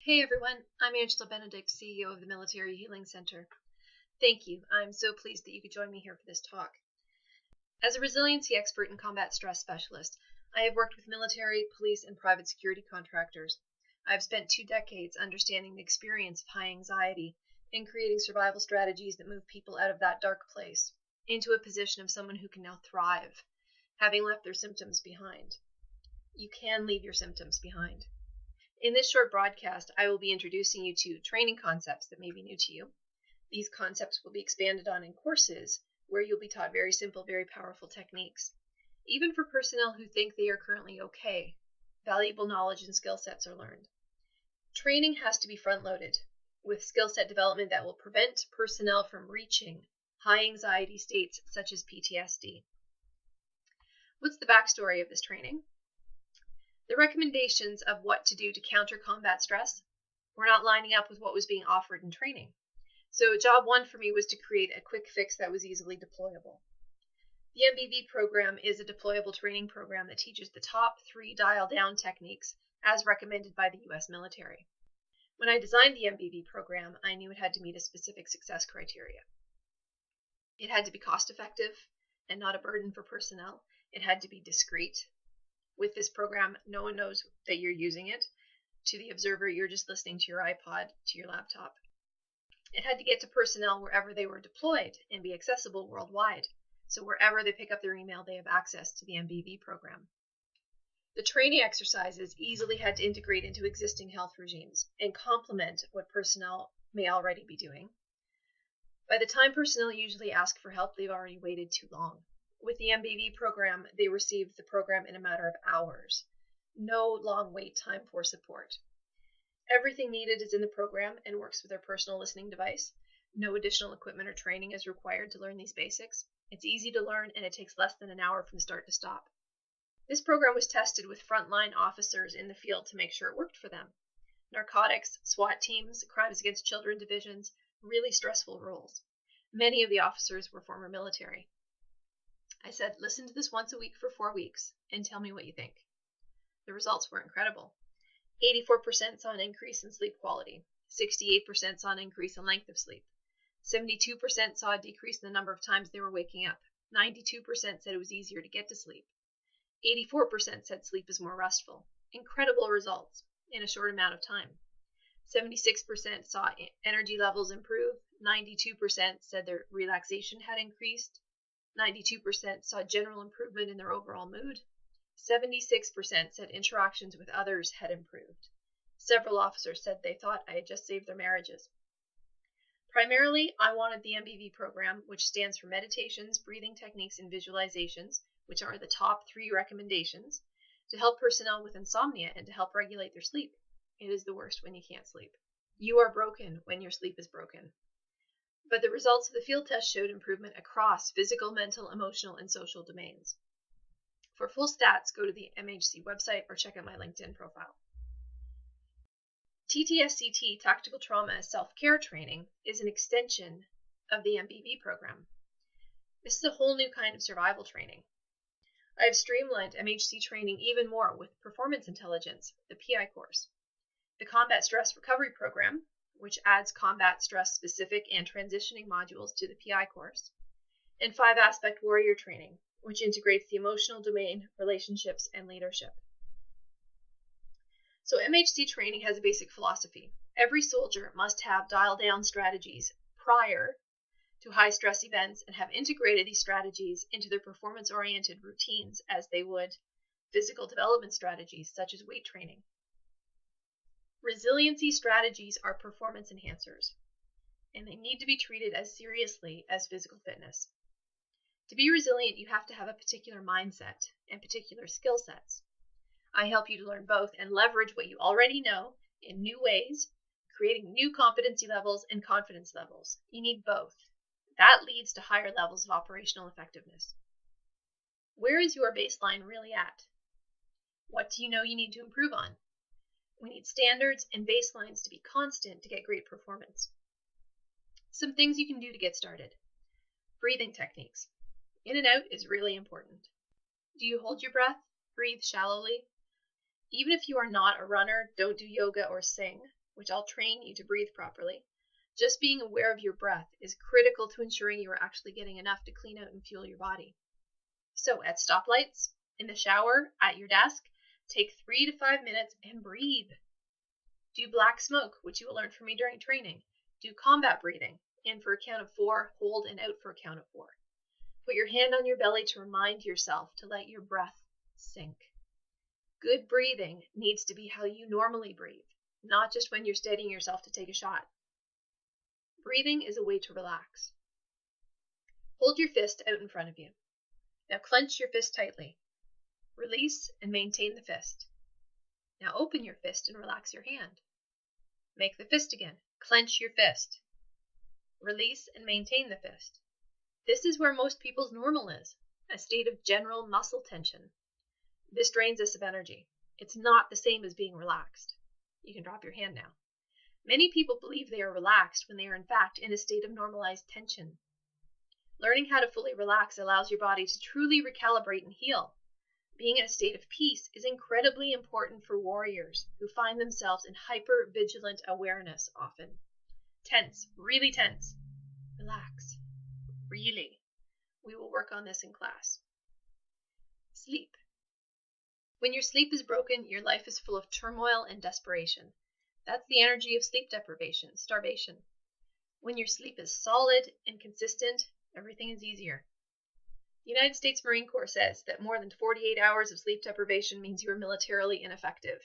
Hey everyone, I'm Angela Benedict, CEO of the Military Healing Center. Thank you. I'm so pleased that you could join me here for this talk. As a resiliency expert and combat stress specialist, I have worked with military, police, and private security contractors. I've spent 2 decades understanding the experience of high anxiety and creating survival strategies that move people out of that dark place into a position of someone who can now thrive, having left their symptoms behind. You can leave your symptoms behind. In this short broadcast, I will be introducing you to training concepts that may be new to you. These concepts will be expanded on in courses where you'll be taught very simple, very powerful techniques. Even for personnel who think they are currently okay, valuable knowledge and skill sets are learned. Training has to be front-loaded with skill set development that will prevent personnel from reaching high anxiety states such as PTSD. What's the backstory of this training? The recommendations of what to do to counter combat stress were not lining up with what was being offered in training. So job one for me was to create a quick fix that was easily deployable. The MBV program is a deployable training program that teaches the top 3 dial-down techniques as recommended by the U.S. military. When I designed the MBV program, I knew it had to meet a specific success criteria. It had to be cost-effective and not a burden for personnel. It had to be discreet. With this program, no one knows that you're using it. To the observer, you're just listening to your iPod, to your laptop. It had to get to personnel wherever they were deployed and be accessible worldwide. So wherever they pick up their email, they have access to the MBV program. The training exercises easily had to integrate into existing health regimes and complement what personnel may already be doing. By the time personnel usually ask for help, they've already waited too long. With the MBV program, they received the program in a matter of hours. No long wait time for support. Everything needed is in the program and works with their personal listening device. No additional equipment or training is required to learn these basics. It's easy to learn and it takes less than an hour from start to stop. This program was tested with frontline officers in the field to make sure it worked for them. Narcotics, SWAT teams, crimes against children divisions, really stressful roles. Many of the officers were former military. I said, listen to this once a week for 4 weeks and tell me what you think. The results were incredible. 84% saw an increase in sleep quality. 68% saw an increase in length of sleep. 72% saw a decrease in the number of times they were waking up. 92% said it was easier to get to sleep. 84% said sleep is more restful. Incredible results in a short amount of time. 76% saw energy levels improve. 92% said their relaxation had increased. 92% saw general improvement in their overall mood. 76% said interactions with others had improved. Several officers said they thought I had just saved their marriages. Primarily, I wanted the MBV program, which stands for Meditations, Breathing Techniques, and Visualizations, which are the top 3 recommendations, to help personnel with insomnia and to help regulate their sleep. It is the worst when you can't sleep. You are broken when your sleep is broken. But the results of the field test showed improvement across physical, mental, emotional, and social domains. For full stats, go to the MHC website or check out my LinkedIn profile. TTSCT, Tactical Trauma Self-Care Training, is an extension of the MBV program. This is a whole new kind of survival training. I have streamlined MHC training even more with Performance Intelligence, the PI course, the Combat Stress Recovery Program, which adds combat stress specific and transitioning modules to the PI course, and 5-aspect warrior training, which integrates the emotional domain, relationships, and leadership. So MHC training has a basic philosophy. Every soldier must have dial-down strategies prior to high-stress events and have integrated these strategies into their performance-oriented routines as they would physical development strategies such as weight training. Resiliency strategies are performance enhancers, and they need to be treated as seriously as physical fitness. To be resilient, you have to have a particular mindset and particular skill sets. I help you to learn both and leverage what you already know in new ways, creating new competency levels and confidence levels. You need both. That leads to higher levels of operational effectiveness. Where is your baseline really at? What do you know you need to improve on? We need standards and baselines to be constant to get great performance. Some things you can do to get started. Breathing techniques. In and out is really important. Do you hold your breath? Breathe shallowly. Even if you are not a runner, don't do yoga or sing. which I'll train you to breathe properly, just being aware of your breath is critical to ensuring you are actually getting enough to clean out and fuel your body. So at stoplights, in the shower, at your desk, take 3 to 5 minutes and breathe. Do black smoke, which you will learn from me during training. Do combat breathing, in for a count of 4, hold and out for a count of 4. Put your hand on your belly to remind yourself to let your breath sink. Good breathing needs to be how you normally breathe, not just when you're steadying yourself to take a shot. Breathing is a way to relax. Hold your fist out in front of you. Now clench your fist tightly. Release and maintain the fist. Now open your fist and relax your hand. Make the fist again. Clench your fist. Release and maintain the fist. This is where most people's normal is, a state of general muscle tension. This drains us of energy. It's not the same as being relaxed. You can drop your hand now. Many people believe they are relaxed when they are in fact in a state of normalized tension. Learning how to fully relax allows your body to truly recalibrate and heal. Being in a state of peace is incredibly important for warriors who find themselves in hyper-vigilant awareness often. Tense, really tense. Relax, really. We will work on this in class. Sleep. When your sleep is broken, your life is full of turmoil and desperation. That's the energy of sleep deprivation, starvation. When your sleep is solid and consistent, everything is easier. The United States Marine Corps says that more than 48 hours of sleep deprivation means you are militarily ineffective.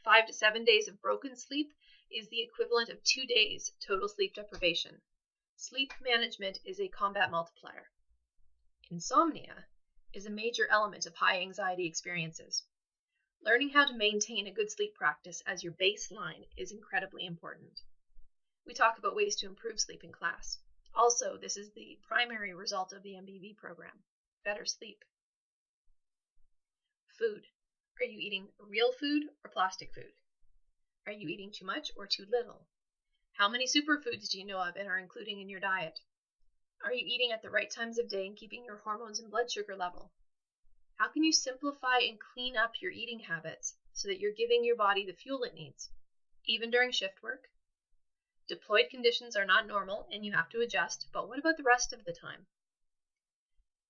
5 to 7 days of broken sleep is the equivalent of 2 days total sleep deprivation. Sleep management is a combat multiplier. Insomnia is a major element of high anxiety experiences. Learning how to maintain a good sleep practice as your baseline is incredibly important. We talk about ways to improve sleep in class. Also, this is the primary result of the MBV program, better sleep. Food. Are you eating real food or plastic food? Are you eating too much or too little? How many superfoods do you know of and are including in your diet? Are you eating at the right times of day and keeping your hormones and blood sugar level? How can you simplify and clean up your eating habits so that you're giving your body the fuel it needs, even during shift work? Deployed conditions are not normal and you have to adjust, but what about the rest of the time?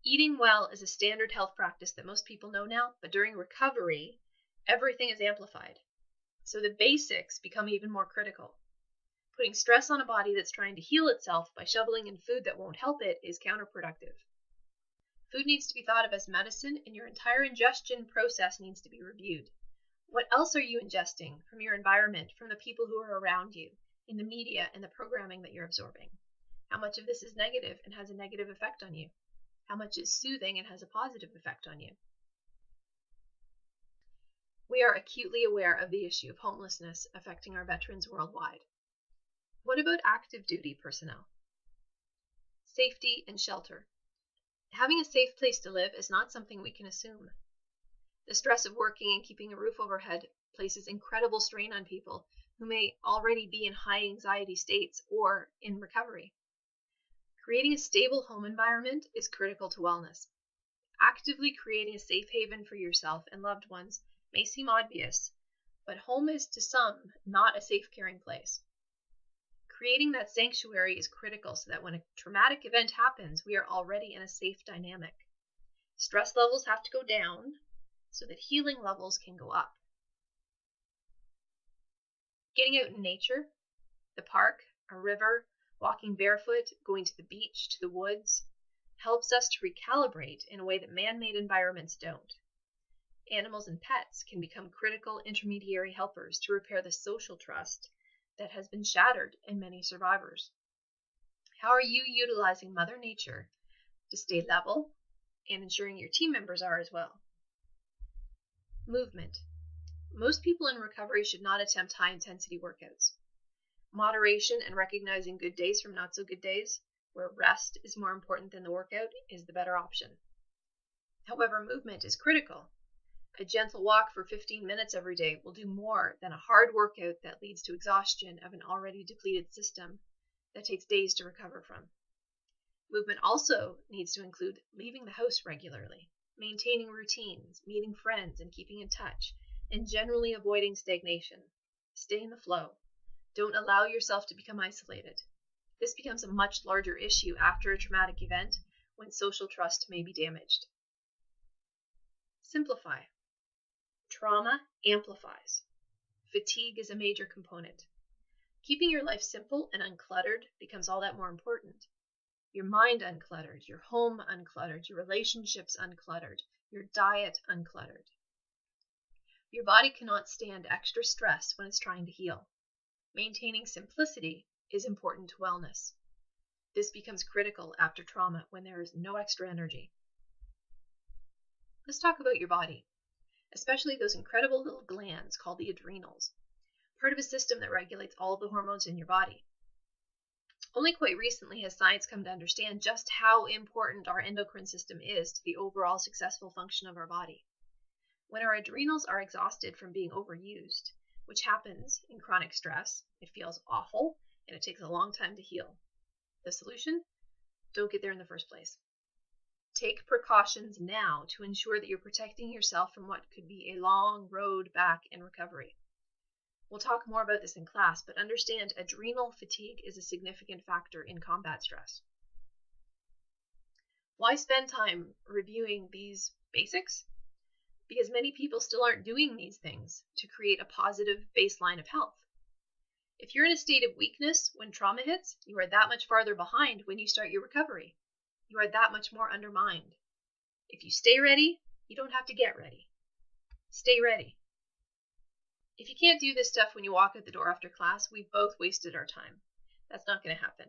Eating well is a standard health practice that most people know now, but during recovery, everything is amplified. So the basics become even more critical. Putting stress on a body that's trying to heal itself by shoveling in food that won't help it is counterproductive. Food needs to be thought of as medicine, and your entire ingestion process needs to be reviewed. What else are you ingesting from your environment, from the people who are around you, in the media and the programming that you're absorbing? How much of this is negative and has a negative effect on you? How much is soothing and has a positive effect on you? We are acutely aware of the issue of homelessness affecting our veterans worldwide. What about active duty personnel? Safety and shelter. Having a safe place to live is not something we can assume. The stress of working and keeping a roof overhead places incredible strain on people who may already be in high anxiety states or in recovery. Creating a stable home environment is critical to wellness. Actively creating a safe haven for yourself and loved ones may seem obvious, but home is to some not a safe, caring place. Creating that sanctuary is critical so that when a traumatic event happens, we are already in a safe dynamic. Stress levels have to go down so that healing levels can go up. Getting out in nature, the park, a river, walking barefoot, going to the beach, to the woods, helps us to recalibrate in a way that man-made environments don't. Animals and pets can become critical intermediary helpers to repair the social trust that has been shattered in many survivors. How are you utilizing Mother Nature to stay level and ensuring your team members are as well? Movement. Most people in recovery should not attempt high-intensity workouts. Moderation and recognizing good days from not so good days, where rest is more important than the workout, is the better option. However, movement is critical. A gentle walk for 15 minutes every day will do more than a hard workout that leads to exhaustion of an already depleted system that takes days to recover from. Movement also needs to include leaving the house regularly, maintaining routines, meeting friends and keeping in touch, and generally avoiding stagnation. Stay in the flow. Don't allow yourself to become isolated. This becomes a much larger issue after a traumatic event when social trust may be damaged. Simplify. Trauma amplifies. Fatigue is a major component. Keeping your life simple and uncluttered becomes all that more important. Your mind uncluttered, your home uncluttered, your relationships uncluttered, your diet uncluttered. Your body cannot stand extra stress when it's trying to heal. Maintaining simplicity is important to wellness. This becomes critical after trauma when there is no extra energy. Let's talk about your body, especially those incredible little glands called the adrenals, part of a system that regulates all of the hormones in your body. Only quite recently has science come to understand just how important our endocrine system is to the overall successful function of our body. When our adrenals are exhausted from being overused, which happens in chronic stress, it feels awful and it takes a long time to heal. The solution? Don't get there in the first place. Take precautions now to ensure that you're protecting yourself from what could be a long road back in recovery. We'll talk more about this in class, but understand adrenal fatigue is a significant factor in combat stress. Why spend time reviewing these basics? Because many people still aren't doing these things to create a positive baseline of health. If you're in a state of weakness when trauma hits, you are that much farther behind when you start your recovery. You are that much more undermined. If you stay ready, you don't have to get ready. Stay ready. If you can't do this stuff when you walk out the door after class, we've both wasted our time. That's not going to happen.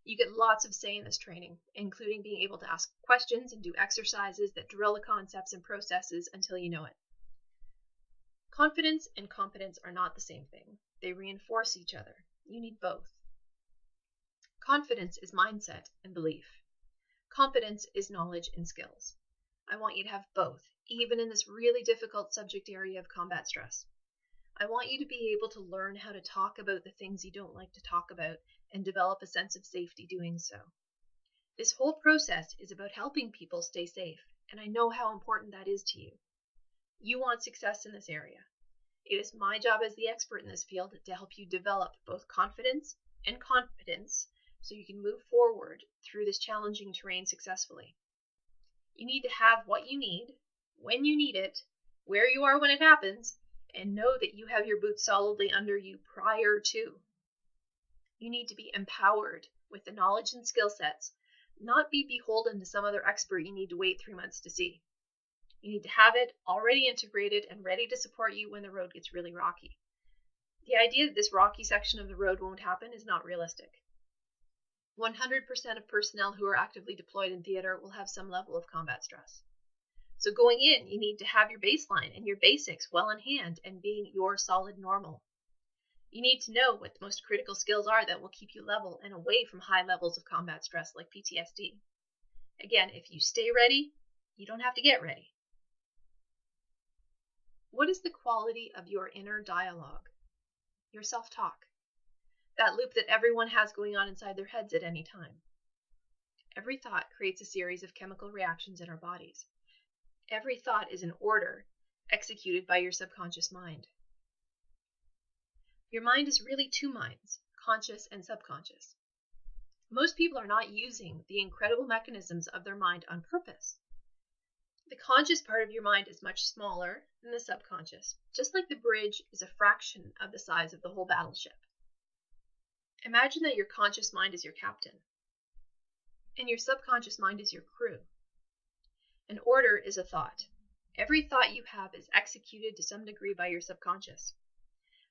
You get lots of say in this training, including being able to ask questions and do exercises that drill the concepts and processes until you know it. Confidence and competence are not the same thing. They reinforce each other. You need both. Confidence is mindset and belief. Competence is knowledge and skills. I want you to have both, even in this really difficult subject area of combat stress. I want you to be able to learn how to talk about the things you don't like to talk about and develop a sense of safety doing so. This whole process is about helping people stay safe, and I know how important that is to you. You want success in this area. It is my job as the expert in this field to help you develop both confidence and competence so you can move forward through this challenging terrain successfully. You need to have what you need, when you need it, where you are when it happens, and know that you have your boots solidly under you prior to. You need to be empowered with the knowledge and skill sets, not be beholden to some other expert you need to wait 3 months to see. You need to have it already integrated and ready to support you when the road gets really rocky. The idea that this rocky section of the road won't happen is not realistic. 100% of personnel who are actively deployed in theater will have some level of combat stress. So going in, you need to have your baseline and your basics well in hand and being your solid normal. You need to know what the most critical skills are that will keep you level and away from high levels of combat stress like PTSD. Again, if you stay ready, you don't have to get ready. What is the quality of your inner dialogue? Your self-talk. That loop that everyone has going on inside their heads at any time. Every thought creates a series of chemical reactions in our bodies. Every thought is an order executed by your subconscious mind. Your mind is really two minds, conscious and subconscious. Most people are not using the incredible mechanisms of their mind on purpose. The conscious part of your mind is much smaller than the subconscious, just like the bridge is a fraction of the size of the whole battleship. Imagine that your conscious mind is your captain, and your subconscious mind is your crew. An order is a thought. Every thought you have is executed to some degree by your subconscious.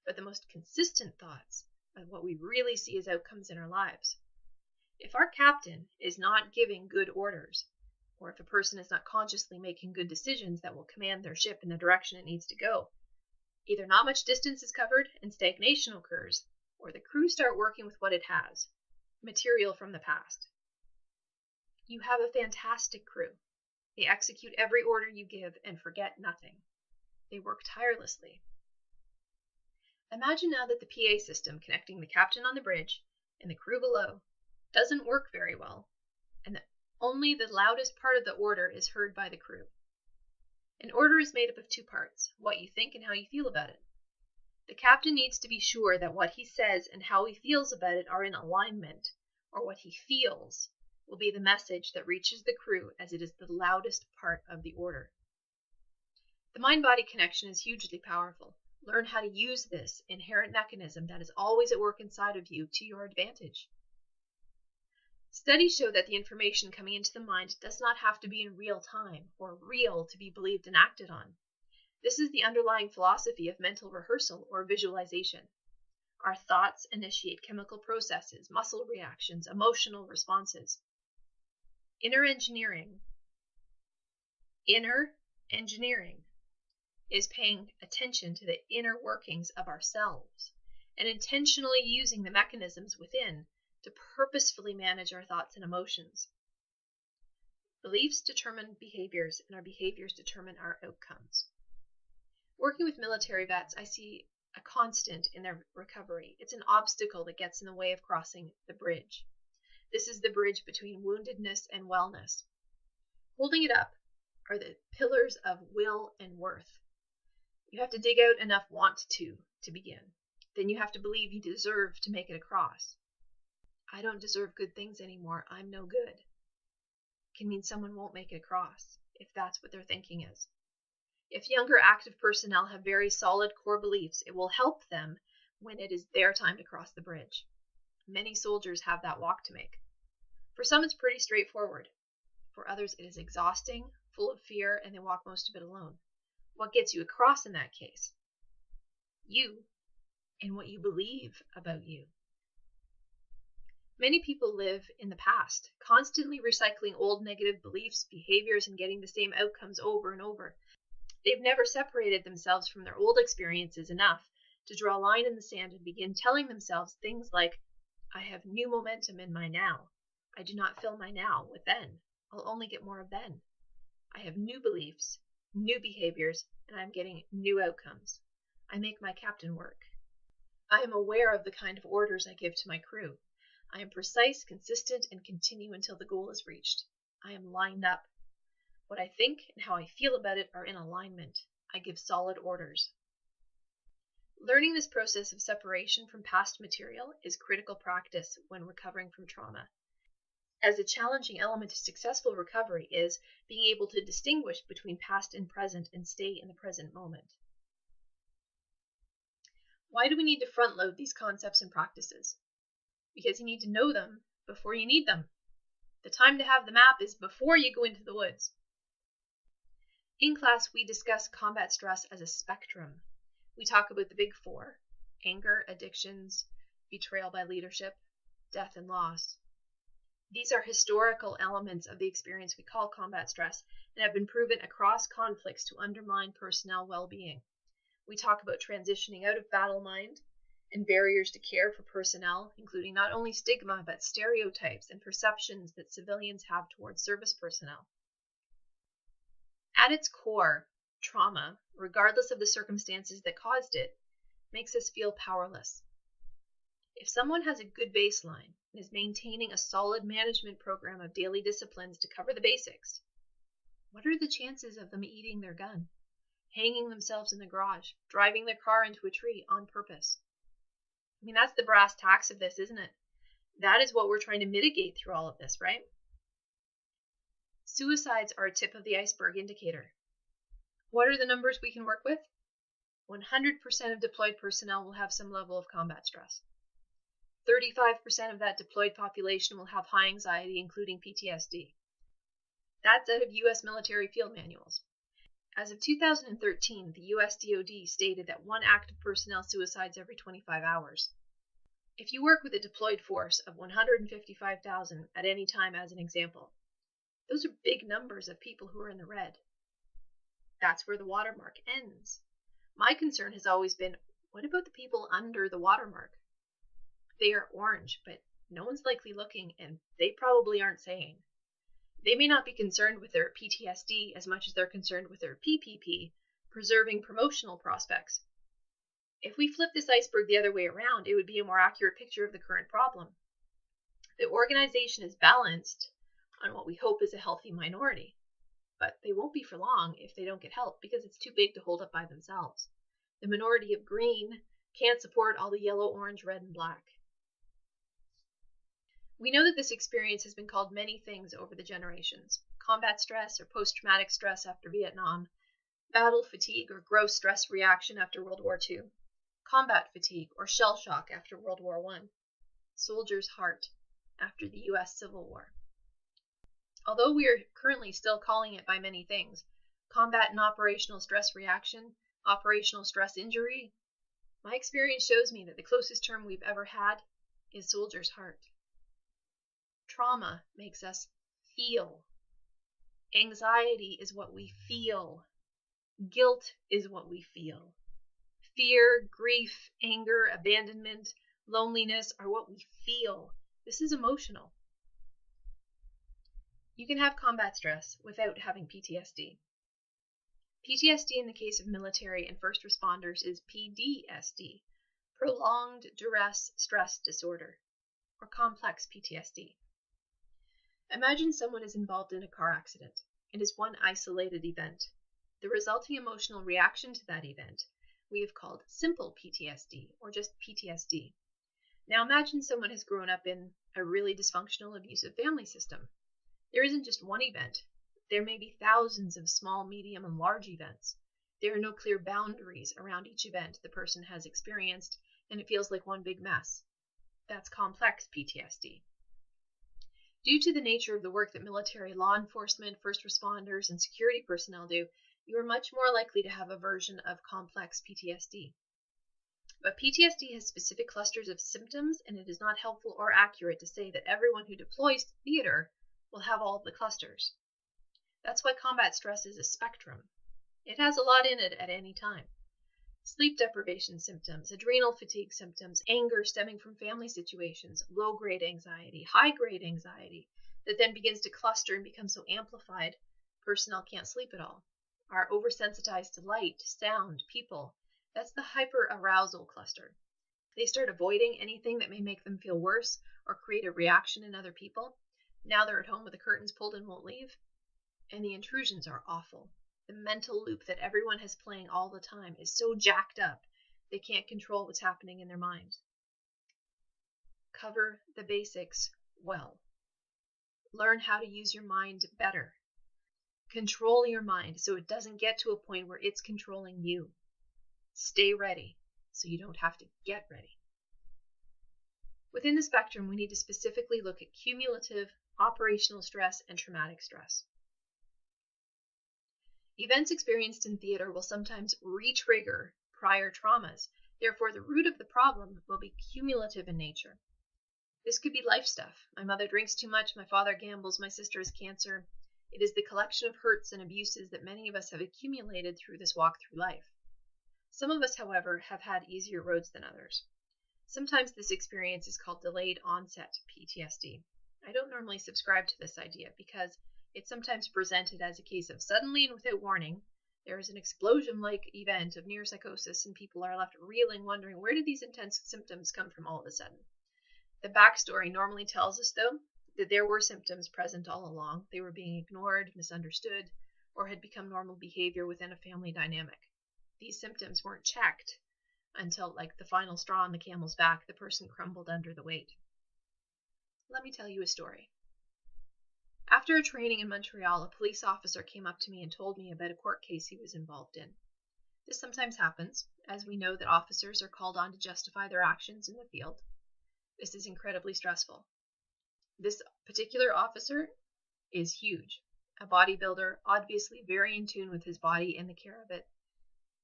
But the most consistent thoughts are what we really see as outcomes in our lives. If our captain is not giving good orders, or if a person is not consciously making good decisions that will command their ship in the direction it needs to go, either not much distance is covered and stagnation occurs, or the crew start working with what it has, material from the past. You have a fantastic crew. They execute every order you give and forget nothing. They work tirelessly. Imagine now that the PA system connecting the captain on the bridge and the crew below doesn't work very well, and that only the loudest part of the order is heard by the crew. An order is made up of two parts, what you think and how you feel about it. The captain needs to be sure that what he says and how he feels about it are in alignment, or what he feels will be the message that reaches the crew as it is the loudest part of the order. The mind-body connection is hugely powerful. Learn how to use this inherent mechanism that is always at work inside of you to your advantage. Studies show that the information coming into the mind does not have to be in real time or real to be believed and acted on. This is the underlying philosophy of mental rehearsal or visualization. Our thoughts initiate chemical processes, muscle reactions, emotional responses. Inner engineering is paying attention to the inner workings of ourselves and intentionally using the mechanisms within to purposefully manage our thoughts and emotions. Beliefs determine behaviors, and our behaviors determine our outcomes. Working with military vets, I see a constant in their recovery. It's an obstacle that gets in the way of crossing the bridge. This is the bridge between woundedness and wellness. Holding it up are the pillars of will and worth. You have to dig out enough want to begin. Then you have to believe you deserve to make it across. I don't deserve good things anymore. I'm no good. Can mean someone won't make it across if that's what their thinking is. If younger active personnel have very solid core beliefs, it will help them when it is their time to cross the bridge. Many soldiers have that walk to make. For some, it's pretty straightforward. For others, it is exhausting, full of fear, and they walk most of it alone. What gets you across in that case? You and what you believe about you. Many people live in the past, constantly recycling old negative beliefs, behaviors, and getting the same outcomes over and over. They've never separated themselves from their old experiences enough to draw a line in the sand and begin telling themselves things like, I have new momentum in my now. I do not fill my now with then. I'll only get more of then. I have new beliefs, new behaviors, and I'm getting new outcomes. I make my captain work. I am aware of the kind of orders I give to my crew. I am precise, consistent, and continue until the goal is reached. I am lined up. What I think and how I feel about it are in alignment. I give solid orders. Learning this process of separation from past material is critical practice when recovering from trauma, as a challenging element to successful recovery is being able to distinguish between past and present and stay in the present moment. Why do we need to front load these concepts and practices? Because you need to know them before you need them. The time to have the map is before you go into the woods. In class, we discuss combat stress as a spectrum. We talk about the big four: anger, addictions, betrayal by leadership, death and loss. These are historical elements of the experience we call combat stress and have been proven across conflicts to undermine personnel well-being. We talk about transitioning out of battle mind and barriers to care for personnel, including not only stigma, but stereotypes and perceptions that civilians have towards service personnel. At its core, trauma, regardless of the circumstances that caused it, makes us feel powerless. If someone has a good baseline and is maintaining a solid management program of daily disciplines to cover the basics, what are the chances of them eating their gun, hanging themselves in the garage, driving their car into a tree on purpose? I mean, that's the brass tacks of this, isn't it? That is what we're trying to mitigate through all of this, right? Suicides are a tip of the iceberg indicator. What are the numbers we can work with? 100% of deployed personnel will have some level of combat stress. 35% of that deployed population will have high anxiety, including PTSD. That's out of U.S. military field manuals. As of 2013, the U.S. DoD stated that one active personnel suicides every 25 hours. If you work with a deployed force of 155,000 at any time as an example, those are big numbers of people who are in the red. That's where the watermark ends. My concern has always been, what about the people under the watermark? They are orange, but no one's likely looking, and they probably aren't saying. They may not be concerned with their PTSD as much as they're concerned with their PPP, preserving promotional prospects. If we flip this iceberg the other way around, it would be a more accurate picture of the current problem. The organization is balanced on what we hope is a healthy minority, but they won't be for long if they don't get help because it's too big to hold up by themselves. The minority of green can't support all the yellow, orange, red, and black. We know that this experience has been called many things over the generations: combat stress or post-traumatic stress after Vietnam, battle fatigue or gross stress reaction after World War II, combat fatigue or shell shock after World War I, soldier's heart after the US Civil War. Although we are currently still calling it by many things: combat and operational stress reaction, operational stress injury, my experience shows me that the closest term we've ever had is soldier's heart. Trauma makes us feel. Anxiety is what we feel. Guilt is what we feel. Fear, grief, anger, abandonment, loneliness are what we feel. This is emotional. You can have combat stress without having PTSD. PTSD in the case of military and first responders is PDSD, prolonged duress stress disorder, or complex PTSD. Imagine someone is involved in a car accident. It is one isolated event. The resulting emotional reaction to that event we have called simple PTSD, or just PTSD. Now imagine someone has grown up in a really dysfunctional, abusive family system. There isn't just one event. There may be thousands of small, medium, and large events. There are no clear boundaries around each event the person has experienced, and it feels like one big mess. That's complex PTSD. Due to the nature of the work that military, law enforcement, first responders, and security personnel do, you are much more likely to have a version of complex PTSD. But PTSD has specific clusters of symptoms, and it is not helpful or accurate to say that everyone who deploys to theater will have all of the clusters. That's why combat stress is a spectrum. It has a lot in it at any time. Sleep deprivation symptoms, adrenal fatigue symptoms, anger stemming from family situations, low-grade anxiety, high-grade anxiety, that then begins to cluster and become so amplified, personnel can't sleep at all. Are oversensitized to light, sound, people. That's the hyperarousal cluster. They start avoiding anything that may make them feel worse or create a reaction in other people. Now they're at home with the curtains pulled and won't leave. And the intrusions are awful. The mental loop that everyone has playing all the time is so jacked up, they can't control what's happening in their mind. Cover the basics well. Learn how to use your mind better. Control your mind so it doesn't get to a point where it's controlling you. Stay ready so you don't have to get ready. Within the spectrum, we need to specifically look at cumulative, operational stress, and traumatic stress. Events experienced in theater will sometimes re-trigger prior traumas. Therefore, the root of the problem will be cumulative in nature. This could be life stuff. My mother drinks too much, my father gambles, my sister has cancer. It is the collection of hurts and abuses that many of us have accumulated through this walk through life. Some of us, however, have had easier roads than others. Sometimes this experience is called delayed onset PTSD. I don't normally subscribe to this idea because it's sometimes presented as a case of suddenly and without warning, there is an explosion-like event of near psychosis and people are left reeling, wondering where did these intense symptoms come from all of a sudden. The backstory normally tells us, though, that there were symptoms present all along. They were being ignored, misunderstood, or had become normal behavior within a family dynamic. These symptoms weren't checked until, like the final straw on the camel's back, the person crumbled under the weight. Let me tell you a story. After a training in Montreal, a police officer came up to me and told me about a court case he was involved in. This sometimes happens, as we know that officers are called on to justify their actions in the field. This is incredibly stressful. This particular officer is huge, a bodybuilder, obviously very in tune with his body and the care of it.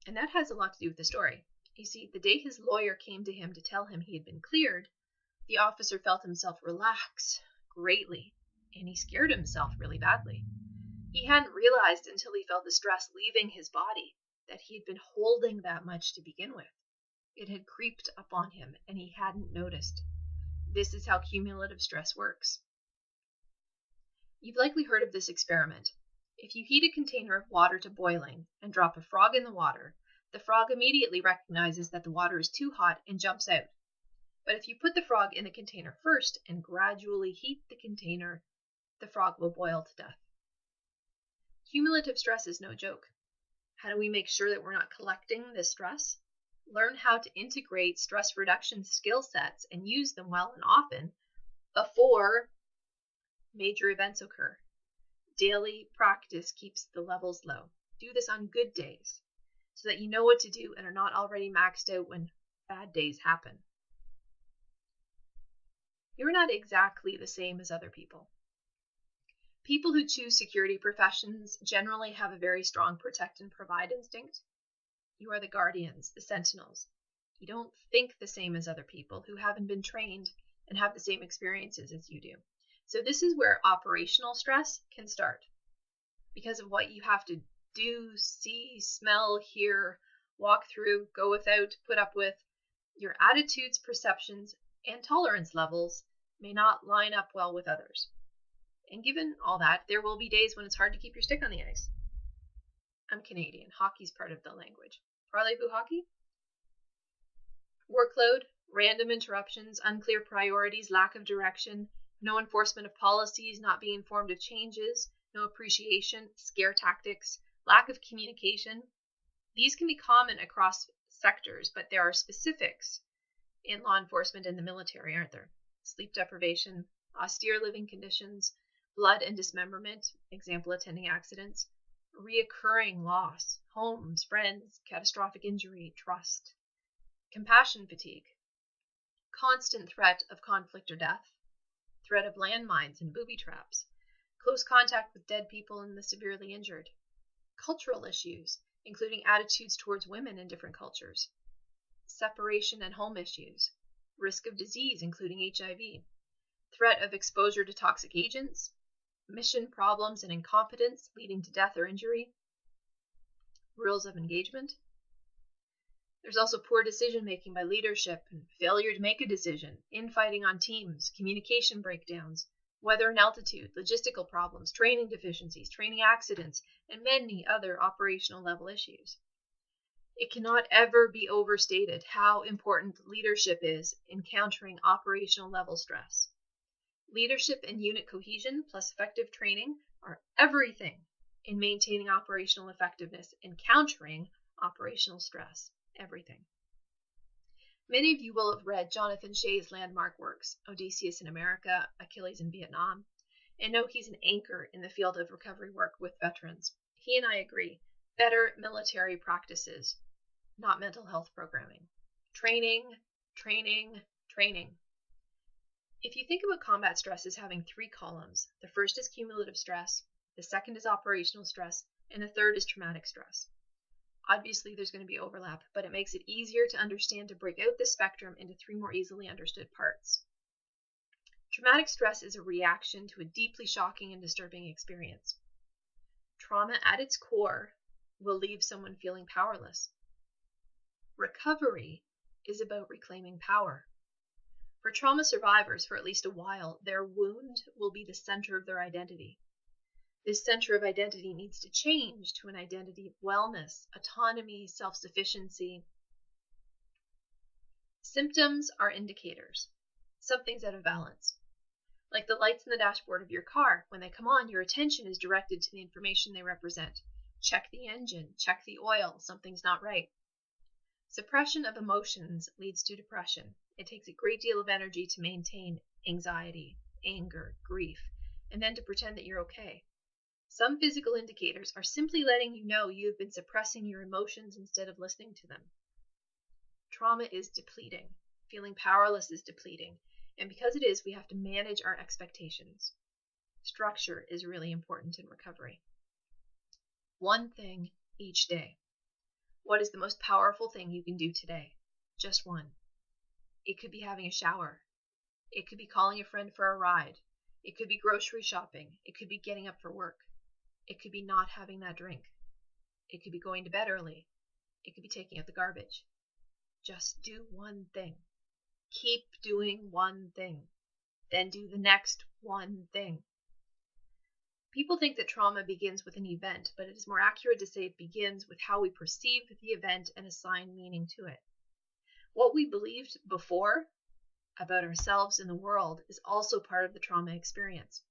And that has a lot to do with the story. You see, the day his lawyer came to him to tell him he had been cleared, the officer felt himself relax greatly, and he scared himself really badly. He hadn't realized until he felt the stress leaving his body that he had been holding that much to begin with. It had creeped up on him, and he hadn't noticed. This is how cumulative stress works. You've likely heard of this experiment. If you heat a container of water to boiling and drop a frog in the water, the frog immediately recognizes that the water is too hot and jumps out. But if you put the frog in the container first and gradually heat the container, the frog will boil to death. Cumulative stress is no joke. How do we make sure that we're not collecting this stress? Learn how to integrate stress reduction skill sets and use them well and often before major events occur. Daily practice keeps the levels low. Do this on good days so that you know what to do and are not already maxed out when bad days happen. You're not exactly the same as other people. People who choose security professions generally have a very strong protect and provide instinct. You are the guardians, the sentinels. You don't think the same as other people who haven't been trained and have the same experiences as you do. So this is where operational stress can start because of what you have to do, see, smell, hear, walk through, go without, put up with. Your attitudes, perceptions, and tolerance levels may not line up well with others. And given all that, there will be days when it's hard to keep your stick on the ice. I'm Canadian. Hockey's part of the language. Parlez-vous hockey? Workload, random interruptions, unclear priorities, lack of direction, no enforcement of policies, not being informed of changes, no appreciation, scare tactics, lack of communication. These can be common across sectors, but there are specifics in law enforcement and the military, aren't there? Sleep deprivation, austere living conditions, blood and dismemberment, example, attending accidents, reoccurring loss, homes, friends, catastrophic injury, trust, compassion fatigue, constant threat of conflict or death, threat of landmines and booby traps, close contact with dead people and the severely injured, cultural issues, including attitudes towards women in different cultures, separation and home issues, risk of disease, including HIV, threat of exposure to toxic agents, mission problems and incompetence leading to death or injury, rules of engagement. There's also poor decision-making by leadership and failure to make a decision, infighting on teams, communication breakdowns, weather and altitude, logistical problems, training deficiencies, training accidents, and many other operational level issues. It cannot ever be overstated how important leadership is in countering operational level stress. Leadership and unit cohesion plus effective training are everything in maintaining operational effectiveness and countering operational stress. Everything. Many of you will have read Jonathan Shea's landmark works, Odysseus in America, Achilles in Vietnam, and know he's an anchor in the field of recovery work with veterans. He and I agree, better military practices, not mental health programming. Training, training, training. If you think about combat stress as having three columns, the first is cumulative stress, the second is operational stress, and the third is traumatic stress. Obviously, there's going to be overlap, but it makes it easier to understand to break out the spectrum into three more easily understood parts. Traumatic stress is a reaction to a deeply shocking and disturbing experience. Trauma at its core will leave someone feeling powerless. Recovery is about reclaiming power. For trauma survivors, for at least a while, their wound will be the center of their identity. This center of identity needs to change to an identity of wellness, autonomy, self-sufficiency. Symptoms are indicators. Something's out of balance. Like the lights in the dashboard of your car, when they come on, your attention is directed to the information they represent. Check the engine, check the oil, something's not right. Suppression of emotions leads to depression. It takes a great deal of energy to maintain anxiety, anger, grief, and then to pretend that you're okay. Some physical indicators are simply letting you know you've been suppressing your emotions instead of listening to them. Trauma is depleting. Feeling powerless is depleting. And because it is, we have to manage our expectations. Structure is really important in recovery. One thing each day. What is the most powerful thing you can do today? Just one. It could be having a shower. It could be calling a friend for a ride. It could be grocery shopping. It could be getting up for work. It could be not having that drink. It could be going to bed early. It could be taking out the garbage. Just do one thing. Keep doing one thing. Then do the next one thing. People think that trauma begins with an event, but it is more accurate to say it begins with how we perceive the event and assign meaning to it. What we believed before about ourselves and the world is also part of the trauma experience.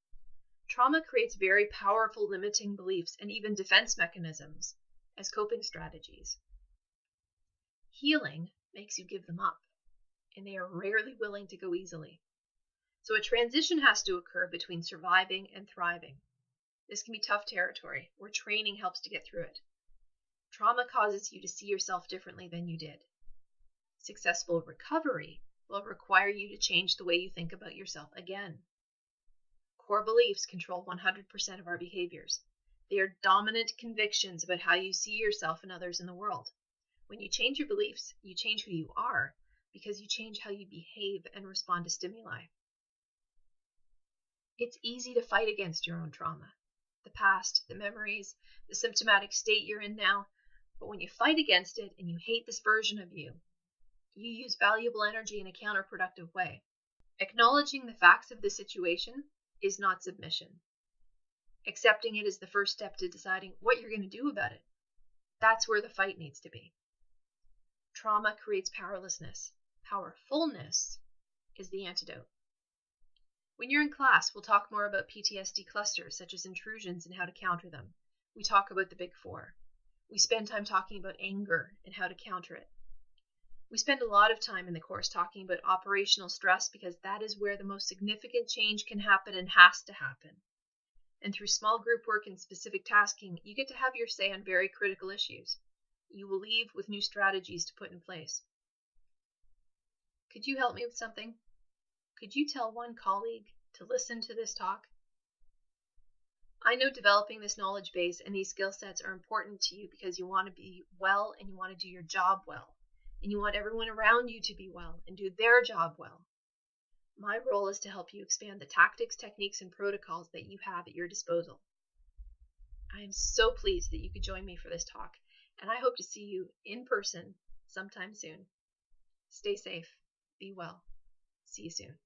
Trauma creates very powerful limiting beliefs and even defense mechanisms as coping strategies. Healing makes you give them up, and they are rarely willing to go easily. So a transition has to occur between surviving and thriving. This can be tough territory, where training helps to get through it. Trauma causes you to see yourself differently than you did. Successful recovery will require you to change the way you think about yourself again. Core beliefs control 100% of our behaviors. They are dominant convictions about how you see yourself and others in the world. When you change your beliefs, you change who you are, because you change how you behave and respond to stimuli. It's easy to fight against your own trauma, the past, the memories, the symptomatic state you're in now. But when you fight against it and you hate this version of you, you use valuable energy in a counterproductive way. Acknowledging the facts of the situation is not submission. Accepting it is the first step to deciding what you're going to do about it. That's where the fight needs to be. Trauma creates powerlessness. Powerfulness is the antidote. When you're in class, we'll talk more about PTSD clusters, such as intrusions and how to counter them. We talk about the big four. We spend time talking about anger and how to counter it. We spend a lot of time in the course talking about operational stress, because that is where the most significant change can happen and has to happen. And through small group work and specific tasking, you get to have your say on very critical issues. You will leave with new strategies to put in place. Could you help me with something? Could you tell one colleague to listen to this talk? I know developing this knowledge base and these skill sets are important to you because you want to be well and you want to do your job well. And you want everyone around you to be well and do their job well. My role is to help you expand the tactics, techniques, and protocols that you have at your disposal. I am so pleased that you could join me for this talk, and I hope to see you in person sometime soon. Stay safe. Be well. See you soon.